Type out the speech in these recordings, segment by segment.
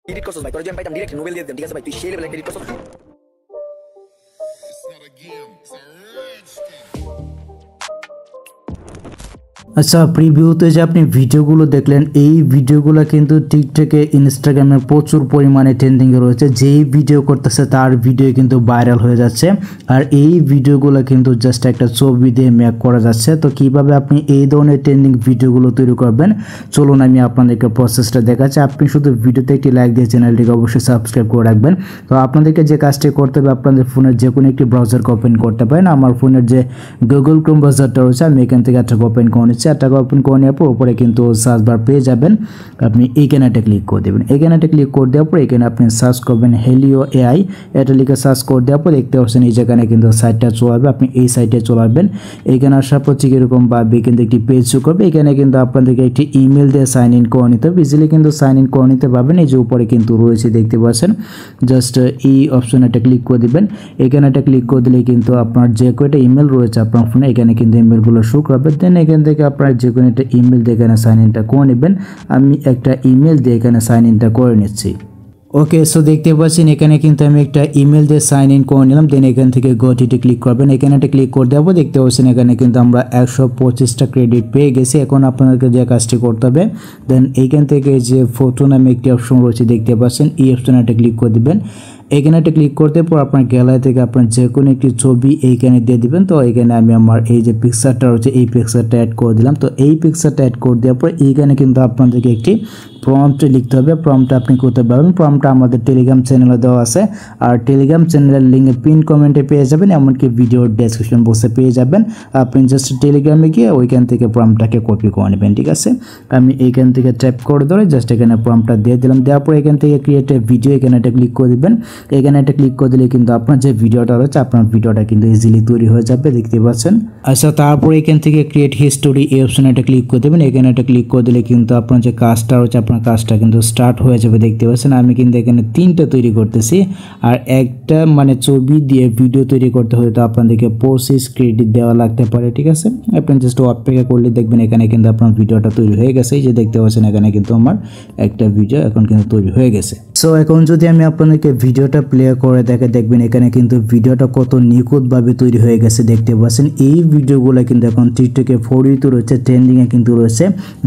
Credit করছস ভাই, তোর যে আমি পাইতাম ডিরেক্ট নোবেল দিয়ে দিতাম, ঠিক আছে ভাই, তুই সেই লেভেলে ক্রেডিট করছস। আচ্ছা, প্রিভিউতে যে আপনি ভিডিওগুলো দেখলেন, এই ভিডিওগুলো কিন্তু টিকটকে, ইনস্টাগ্রামে প্রচুর পরিমাণে ট্রেন্ডিংয়ে রয়েছে। যেই ভিডিও করতেছে তার ভিডিও কিন্তু ভাইরাল হয়ে যাচ্ছে। আর এই ভিডিওগুলো কিন্তু জাস্ট একটা ছবি দিয়ে মেক করা যাচ্ছে। তো কিভাবে আপনি এই ধরনের ট্রেন্ডিং ভিডিওগুলো তৈরি করবেন, চলুন আমি আপনাদেরকে প্রসেসটা দেখাচ্ছি। আপনি শুধু ভিডিওতে একটি লাইক দিয়ে চ্যানেলটিকে অবশ্যই সাবস্ক্রাইব করে রাখবেন। তো আপনাদেরকে যে কাজটি করতে হবে, আপনাদের ফোনের যে কোনো একটি ব্রাউজারকে ওপেন করতে পারেন। আমার ফোনের যে গুগল ক্রোম ব্রাউজারটা রয়েছে, আমি এখান থেকে একটা ওপেন করে নিচ্ছি। একটা ওপেন করে নেওয়ার পর উপরে কিন্তু সার্চ বার পেয়ে যাবেন। আপনি এইখানে একটা ক্লিক করে দেবেন। এখানে একটা ক্লিক করে দেওয়ার পর এখানে আপনি সার্চ করবেন হেলিও এআই। এটা লিখে সার্চ করে দেওয়ার পর দেখতে পাচ্ছেন এই জায়গায় কিন্তু সাইটটা চলে আসবে। আপনি এই সাইটে চলে আসবেন। এখানে আসার পর ঠিক এরকম ভাবে কিন্তু একটি পেজ শো করবে। এখানে কিন্তু আপনাদেরকে একটি ইমেল দিয়ে সাইন ইন করে নিতে হবে। ইজিলি কিন্তু সাইন ইন করে নিতে পারবেন। এই যে উপরে কিন্তু রয়েছে দেখতে পাচ্ছেন, জাস্ট এই অপশনে একটা ক্লিক করে দিবেন। এখানে একটা ক্লিক করে দিলে কিন্তু আপনার যে কয়টা ইমেল রয়েছে আপনার ফোনে, এখানে কিন্তু ইমেলগুলো শো করবে। দেন এখান থেকে আপনার যে কোনো একটা ইমেল দিয়ে এখানে সাইন ইনটা করে নেবেন। আমি একটা ইমেল দিয়ে এখানে সাইন ইনটা করে নিচ্ছি। ওকে, সো দেখতে পাচ্ছেন এখানে কিন্তু আমি একটা ইমেল দিয়ে সাইন ইন করে নিলাম। দেন এখান থেকে গটিতে ক্লিক করবেন। এখানে একটা ক্লিক করে দেবো। দেখতে পাচ্ছেন এখানে কিন্তু আমরা 125টা ক্রেডিট পেয়ে গেছি। এখন আপনাদেরকে যে কাজটি করতে হবে, দেন এইখান থেকে যে ফটো নামে একটি অপশন রয়েছে দেখতে পাচ্ছেন, এই অপশনে একটা ক্লিক করে দিবেন। এখানে একটা ক্লিক করতে পর আপনার গ্যালারি থেকে আপনার যে কোনো একটি ছবি এইখানে দিয়ে দিবেন। তো এখানে আমি আমার এই যে পিকচারটা রয়েছে, এই পিকচারটা অ্যাড করে দিলাম। তো এই পিকচারটা অ্যাড করে দেওয়ার পর এইখানে কিন্তু আপনাদেরকে একটি প্রম্পট লিখতে হবে। প্রম্পটটা আপনি করতে পারবেন। প্রম্পটটা আমাদের টেলিগ্রাম চ্যানেলে দেওয়া আছে। আর টেলিগ্রাম চ্যানেলের লিঙ্ক পিন কমেন্টে পেয়ে যাবেন, এমনকি ভিডিওর ডেসক্রিপশন বক্সে পেয়ে যাবেন। আপনি জাস্ট টেলিগ্রামে গিয়ে ওইখান থেকে প্রম্পটটাকে কপি করে নেবেন, ঠিক আছে। আমি এইখান থেকে টাইপ করে ধরে জাস্ট এখানে প্রম্পটটা দিয়ে দিলাম। দেওয়ার পর এখান থেকে ক্রিয়েট এ ভিডিও, এখানে একটা ক্লিক করে দিবেন। এখানে একটা ক্লিক করে দিলে কিন্তু আপনার যে ভিডিওটা রয়েছে, আপনার ভিডিওটা কিন্তু ইজিলি তৈরি হয়ে যাবে, দেখতে পাচ্ছেন। আচ্ছা, তারপর এখান থেকে ক্রিয়েট হিস্টোরি, এই অপশনে একটা ক্লিক করে দেবেন। এখানে একটা ক্লিক করে দিলে কিন্তু আপনার যে কাজটা রয়েছে, আপনার কাজটা কিন্তু স্টার্ট হয়ে যাবে, দেখতে পাচ্ছেন। আমি কিন্তু এখানে 3টা তৈরি করতেছি। আর একটা মানে ছবি দিয়ে ভিডিও তৈরি করতে হলে তো আপনাদেরকে 25 ক্রেডিট দেওয়া লাগতে পারে, ঠিক আছে। আপনি জাস্ট অপেক্ষা করলে দেখবেন এখানে কিন্তু আপনার ভিডিওটা তৈরি হয়ে গেছে। এই যে দেখতে পাচ্ছেন এখানে কিন্তু আমার একটা ভিডিও এখন কিন্তু তৈরি হয়ে গেছে। সো এখন যদি আমি আপনাদেরকে ভিডিওটা প্লে করে দেখবেন এখানে কিন্তু ভিডিওটা কত নিখুঁতভাবে তৈরি হয়ে গেছে, দেখতে পাচ্ছেন। এই ভিডিওগুলো কিন্তু এখন টিকটকে ফর ইউতে রয়েছে, ট্রেন্ডিংয়ে কিন্তু রয়েছে।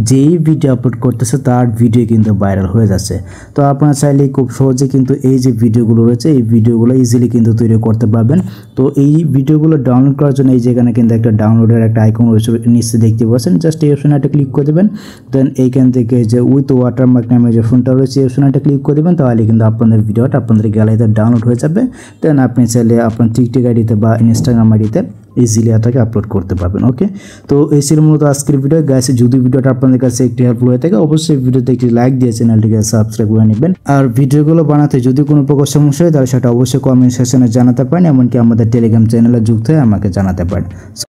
যেই ভিডিও আপলোড করতেছে তার ভিডিও কিন্তু ভাইরাল হয়ে যাচ্ছে। তো আপনারা চাইলে খুব সহজে কিন্তু এই যে ভিডিওগুলো রয়েছে, এই ভিডিওগুলো ইজিলি কিন্তু তৈরি করতে পারবেন। তো এই ভিডিওগুলো ডাউনলোড করার জন্য এই যেখানে কিন্তু একটা ডাউনলোডের একটা আইকন রয়েছে, নিচে দেখতে পাচ্ছেন। জাস্ট এই অপশনে একটা ক্লিক করে দেবেন। দেন এইখান থেকে যে উইথ ওয়াটারমার্ক নামে যে ফোনটা রয়েছে, এই অপশনে একটা ক্লিক করে দেবেন। তাহলে কিন্তু আপনাদের ভিডিওটা আপনাদের গ্যালারিতে ডাউনলোড হয়ে যাবে। দেন আপনি চাইলে আপনার টিকটক আইডিতে বা ইনস্টাগ্রাম আইডিতে ইজিলি এটাকে আপলোড করতে পারবেন। ওকে, তো এই ছিল মূলত আজকের ভিডিও। গাইস, যদি ভিডিওটা আপনাদের কাছে একটু হেল্পফুল হয়ে থাকে, অবশ্যই ভিডিওতে একটি লাইক দিয়ে চ্যানেলটিকে সাবস্ক্রাইব করে নেবেন। আর ভিডিওগুলো বানাতে যদি কোনো প্রকার সমস্যা হয় তাহলে সেটা অবশ্যই কমেন্ট সেকশনে জানাতে পারেন, এমনকি আমাদের টেলিগ্রাম চ্যানেলে যুক্ত হয়ে আমাকে জানাতে পারেন।